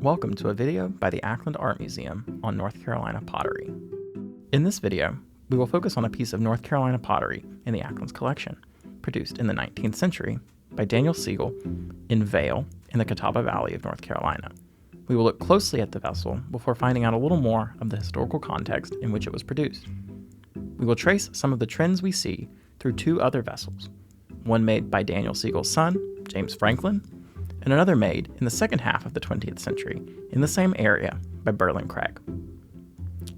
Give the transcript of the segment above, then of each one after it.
Welcome to a video by the Ackland Art Museum on North Carolina pottery. In this video, we will focus on a piece of North Carolina pottery in the Ackland's collection, produced in the 19th century by Daniel Siegel in Vail in the Catawba Valley of North Carolina. We will look closely at the vessel before finding out a little more of the historical context in which it was produced. We will trace some of the trends we see through two other vessels, one made by Daniel Siegel's son, James Franklin, and another made in the second half of the 20th century in the same area by Berlin Craig.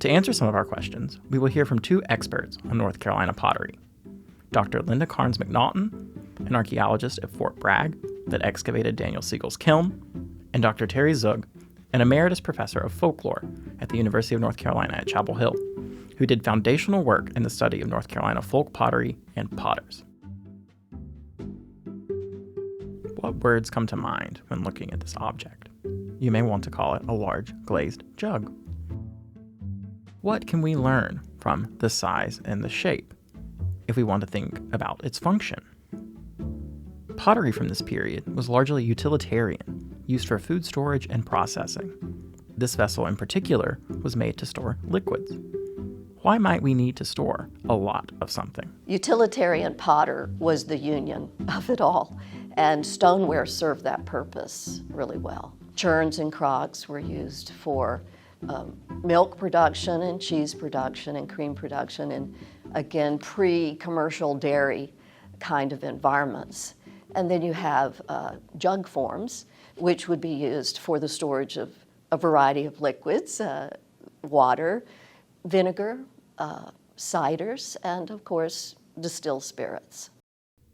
To answer some of our questions, we will hear from two experts on North Carolina pottery, Dr. Linda Carnes McNaughton, an archaeologist at Fort Bragg that excavated Daniel Siegel's kiln, and Dr. Terry Zug, an emeritus professor of folklore at the University of North Carolina at Chapel Hill, who did foundational work in the study of North Carolina folk pottery and potters. What words come to mind when looking at this object? You may want to call it a large glazed jug. What can we learn from the size and the shape if we want to think about its function? Pottery from this period was largely utilitarian, used for food storage and processing. This vessel in particular was made to store liquids. Why might we need to store a lot of something? Utilitarian potter was the union of it all, and stoneware served that purpose really well. Churns and crocks were used for milk production and cheese production and cream production and, again, pre-commercial dairy kind of environments. And then you have jug forms, which would be used for the storage of a variety of liquids, water, vinegar, ciders, and of course, distilled spirits.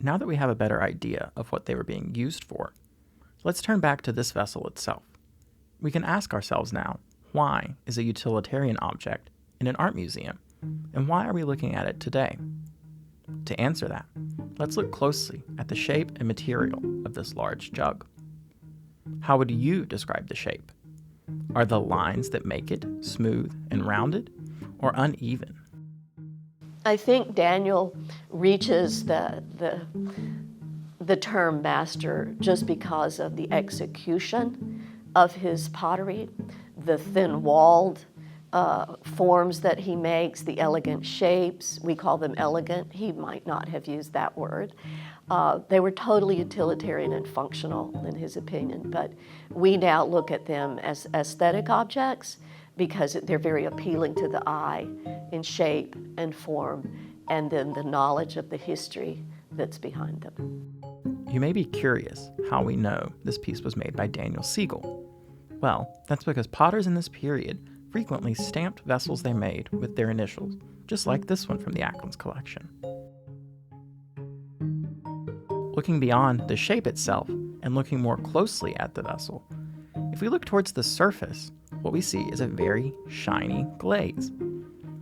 Now that we have a better idea of what they were being used for, let's turn back to this vessel itself. We can ask ourselves now, why is a utilitarian object in an art museum, and why are we looking at it today? To answer that, let's look closely at the shape and material of this large jug. How would you describe the shape? Are the lines that make it smooth and rounded, or uneven? I think Daniel reaches the term master just because of the execution of his pottery, the thin-walled forms that he makes, the elegant shapes. We call them elegant. He might not have used that word. They were totally utilitarian and functional, in his opinion, but we now look at them as aesthetic objects because they're very appealing to the eye in shape and form, and then the knowledge of the history that's behind them. You may be curious how we know this piece was made by Daniel Siegel. Well, that's because potters in this period frequently stamped vessels they made with their initials, just like this one from the Ackland's collection. Looking beyond the shape itself and looking more closely at the vessel, if we look towards the surface, what we see is a very shiny glaze.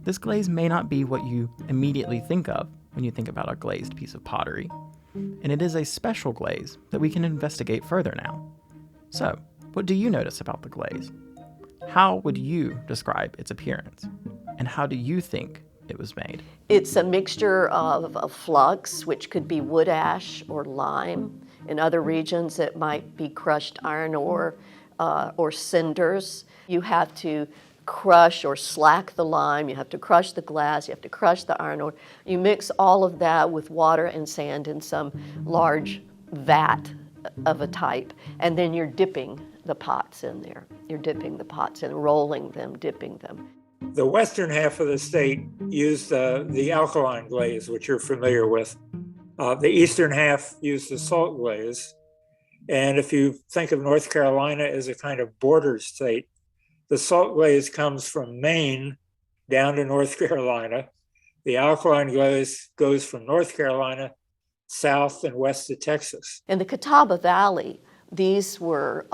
This glaze may not be what you immediately think of when you think about a glazed piece of pottery, and it is a special glaze that we can investigate further now. So, what do you notice about the glaze? How would you describe its appearance? And how do you think it was made? It's a mixture of flux, which could be wood ash or lime. In other regions, it might be crushed iron ore or cinders. You have to crush or slack the lime, you have to crush the glass, you have to crush the iron ore. You mix all of that with water and sand in some large vat of a type, and then you're dipping the pots in there. You're dipping the pots in, rolling them, dipping them. The western half of the state used the alkaline glaze, which you're familiar with. The eastern half used the salt glaze. And if you think of North Carolina as a kind of border state, the salt glaze comes from Maine down to North Carolina. The alkaline glaze goes from North Carolina south and west to Texas. In the Catawba Valley, these were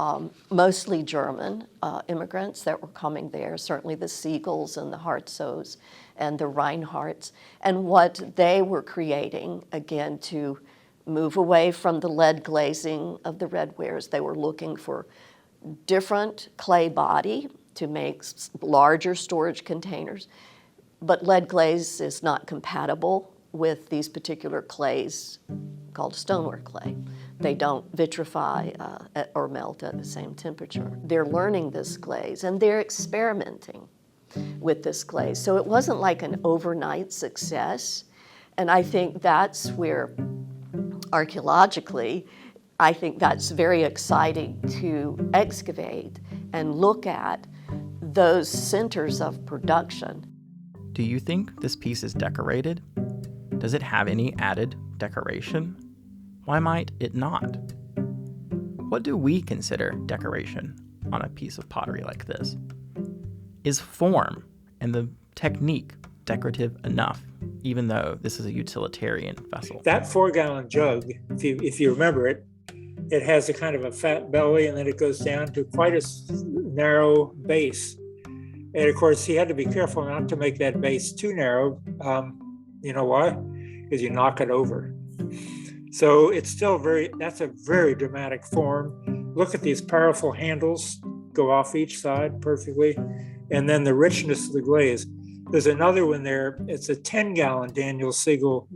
mostly German immigrants that were coming there, certainly the Siegels and the Hartzows and the Reinhardts. And what they were creating, again, to move away from the lead glazing of the red wares, they were looking for different clay body to make larger storage containers. But lead glaze is not compatible with these particular clays called stoneware clay. They don't vitrify or melt at the same temperature. They're learning this glaze and they're experimenting with this glaze. So it wasn't like an overnight success. And I think that's where, archaeologically, I think that's very exciting to excavate and look at those centers of production. Do you think this piece is decorated? Does it have any added decoration? Why might it not? What do we consider decoration on a piece of pottery like this? Is form and the technique decorative enough, even though this is a utilitarian vessel? That 4-gallon jug, if you remember it, it has a kind of a fat belly, and then it goes down to quite a narrow base. And of course, he had to be careful not to make that base too narrow. You know why? Because you knock it over. So it's still that's a very dramatic form. Look at these powerful handles go off each side perfectly. And then the richness of the glaze. There's another one there. It's a 10-gallon Daniel Siegel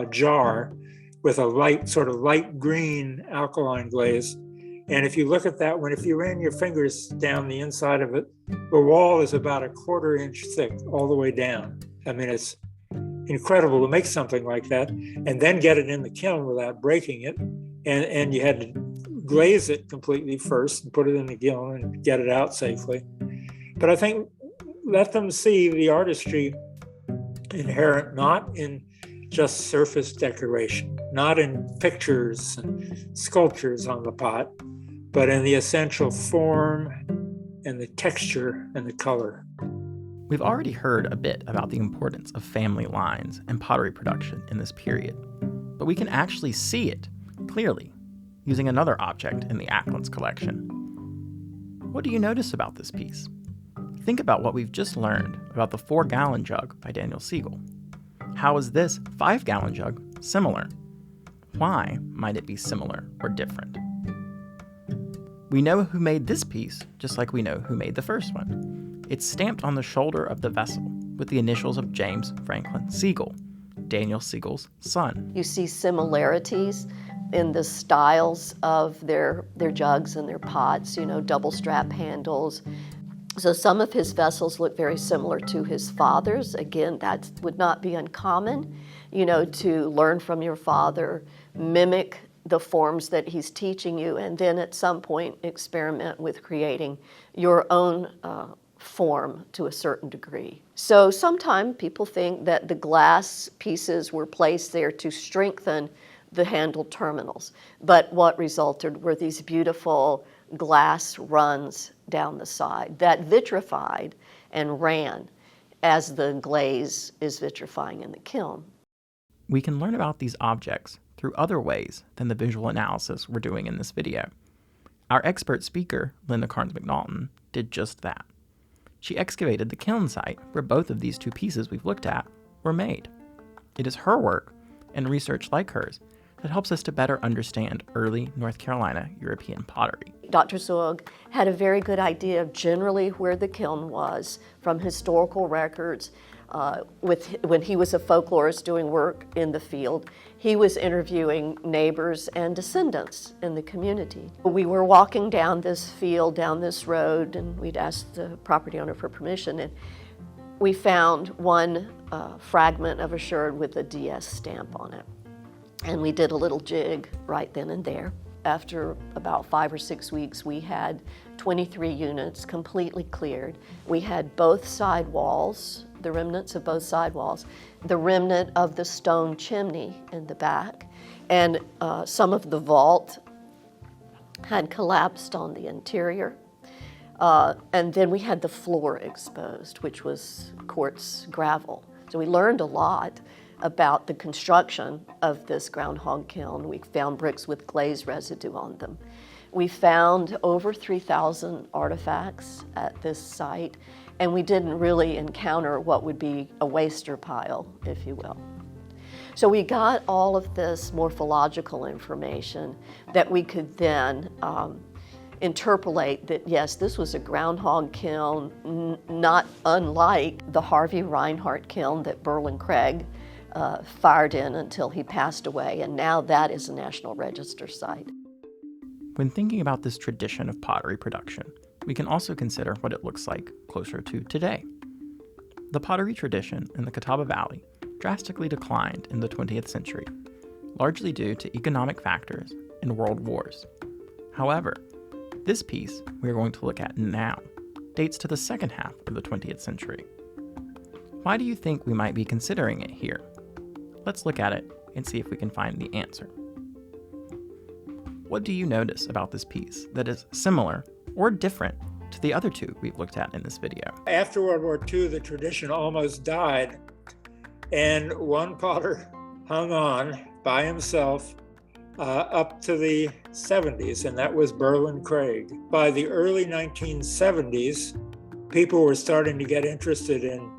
jar with a sort of light green alkaline glaze. And if you look at that one, if you ran your fingers down the inside of it, the wall is about a 1/4 inch thick all the way down. I mean, it's incredible to make something like that and then get it in the kiln without breaking it. And you had to glaze it completely first and put it in the kiln and get it out safely. But I think let them see the artistry inherent not in just surface decoration, not in pictures and sculptures on the pot, but in the essential form and the texture and the color. We've already heard a bit about the importance of family lines and pottery production in this period, but we can actually see it clearly using another object in the Ackland's collection. What do you notice about this piece? Think about what we've just learned about the 4-gallon jug by Daniel Siegel. How is this 5-gallon jug similar? Why might it be similar or different? We know who made this piece, just like we know who made the first one. It's stamped on the shoulder of the vessel with the initials of James Franklin Siegel, Daniel Siegel's son. You see similarities in the styles of their jugs and their pots, double strap handles. So some of his vessels look very similar to his father's. Again, that would not be uncommon, to learn from your father, mimic the forms that he's teaching you, and then at some point experiment with creating your own form to a certain degree. So sometimes people think that the glass pieces were placed there to strengthen the handle terminals, but what resulted were these beautiful glass runs down the side that vitrified and ran as the glaze is vitrifying in the kiln. We can learn about these objects through other ways than the visual analysis we're doing in this video. Our expert speaker, Linda Carnes-McNaughton, did just that. She excavated the kiln site where both of these two pieces we've looked at were made. It is her work and research like hers that helps us to better understand early North Carolina European pottery. Dr. Zug had a very good idea of generally where the kiln was from historical records. When he was a folklorist doing work in the field, he was interviewing neighbors and descendants in the community. We were walking down this field, down this road, and we'd asked the property owner for permission, and we found one fragment of a sherd with a DS stamp on it. And we did a little jig right then and there. After about 5 or 6 weeks, we had 23 units completely cleared. We had both side walls, the remnants of both side walls, the remnant of the stone chimney in the back, and some of the vault had collapsed on the interior. And then we had the floor exposed, which was quartz gravel. So we learned a lot about the construction of this groundhog kiln. We found bricks with glaze residue on them. We found over 3,000 artifacts at this site, and we didn't really encounter what would be a waster pile, if you will. So we got all of this morphological information that we could then interpolate that, yes, this was a groundhog kiln, not unlike the Harvey Reinhardt kiln that Berlin Craig fired in until he passed away, and now that is a National Register site. When thinking about this tradition of pottery production, we can also consider what it looks like closer to today. The pottery tradition in the Catawba Valley drastically declined in the 20th century, largely due to economic factors and world wars. However, this piece we are going to look at now dates to the second half of the 20th century. Why do you think we might be considering it here? Let's look at it and see if we can find the answer. What do you notice about this piece that is similar or different to the other two we've looked at in this video? After World War II, the tradition almost died, and one potter hung on by himself up to the 70s, and that was Berlin Craig. By the early 1970s, people were starting to get interested in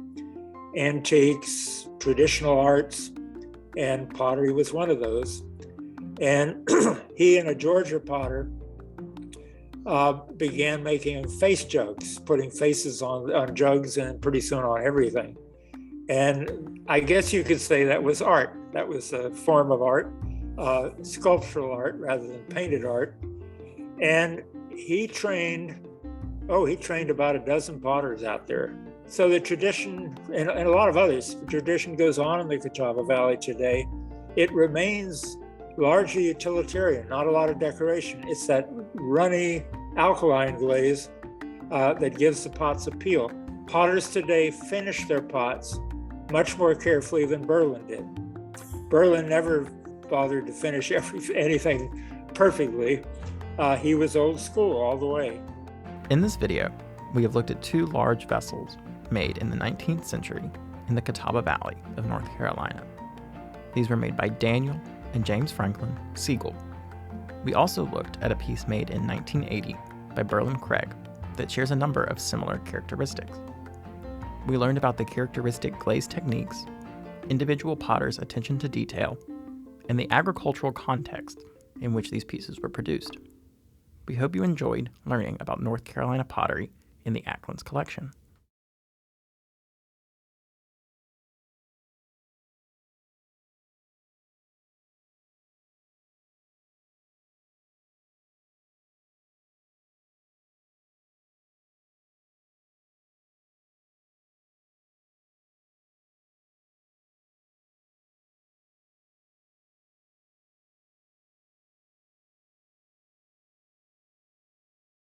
antiques, traditional arts, and pottery was one of those. And he and a Georgia potter began making face jugs, putting faces on jugs and pretty soon on everything. And I guess you could say that was art. That was a form of art, sculptural art rather than painted art. And he trained about a dozen potters out there. So the tradition, and a lot of others, the tradition goes on in the Catawba Valley today. It remains largely utilitarian, not a lot of decoration. It's that runny alkaline glaze that gives the pots appeal. Potters today finish their pots much more carefully than Berlin did. Berlin never bothered to finish anything perfectly. He was old school all the way. In this video, we have looked at two large vessels made in the 19th century in the Catawba Valley of North Carolina. These were made by Daniel and James Franklin Siegel. We also looked at a piece made in 1980 by Berlin Craig that shares a number of similar characteristics. We learned about the characteristic glaze techniques, individual potters' attention to detail, and the agricultural context in which these pieces were produced. We hope you enjoyed learning about North Carolina pottery in the Ackland's collection.